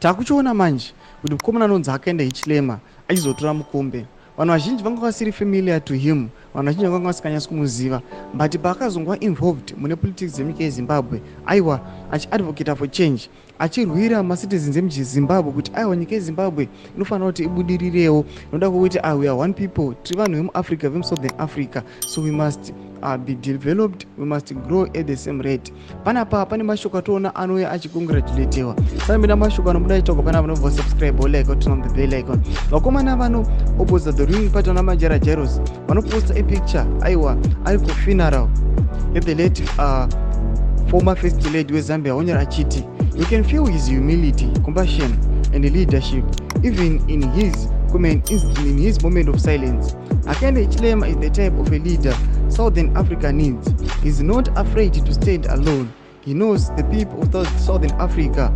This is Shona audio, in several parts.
takuchiona manje kuti mukomana anonzi akaenda Hichilema achizotora mukombe. Vanhu vazhinji vanga vasiri familiar to him, vanhu vazhinji vanga vasikanyasi kumuziva, but paakazongwa involved mune politics yenyika yeZimbabwe, aiwa achiadvocate for change, achirwira macitizens emuZimbabwe kuti aiwa nyika yeZimbabwe inofanira kuti ibudirirewo, inoda kuti we are one people, tiri vanhu vemuAfrica, vemuSouthern Africa, so we must be developed, we must grow at the same rate. Panapa pane mashoko atoona anouya achicongratulatewa. Sambira mashoko anobuda ichoko panapa nobva subscribe like or turn on the bell icon. Vakomana vano opposite the ruling party na majara Jairus vanoposta a picture aiwa ari ku funeral at the late former first lady weZambia Onyera achiti, you can feel his humility, compassion and leadership even in his moment of silence. Akaenda Hichilema is the type of a leader Southern Africa needs. He's not afraid to stand alone. He knows the people of Southern Africa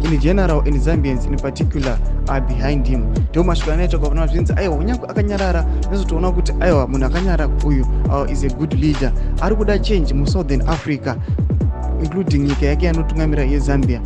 in general and Zambians in particular are behind him. Tomashukanacho governor twins aiwa unyango akanyarara nezotoona kuti aiwa munhu akanyara uyu is a good leader. Ari kuda change mu Southern Africa including nyika yake anotungamira yeZambia.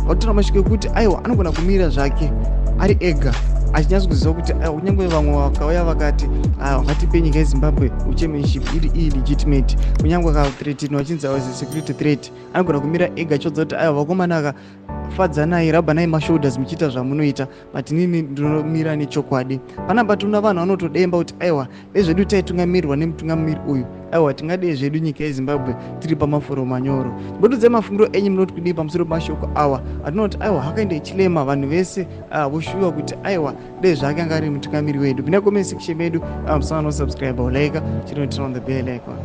Watoona mashike kuti aiwa anogona kumira zvake ari ega achinyatsa kuziva kuti kunyange vamwe vakauya vakati vakatipe nyika yeZimbabwe championship iri illegitimate, kunyange akathreatenwa achinzi was a security threat, anogona kumira ega achiudza kuti vakomana akafadza naye raba naye mashoulders muchiita zvamunoita, but inini ndinomira nechokwadi. Panapa tuna vanhu vanotodemba kuti aiwa vezvedu taitungamirirwa nemutungamiri uyu, aiwa tingadei zvedu nyika yeZimbabwe tiri pamafuro manyoro. Mbududze mafungiro enyu munoti kudii pamusoro pemashoko awa atinoti aiwa akaenda Hichilema, vanhu vese voshuva kuti aiwa dei zvake anga ari mutungamiri wedu. Pinda comment section medu musana no subscribe or like, turn on the bell icon.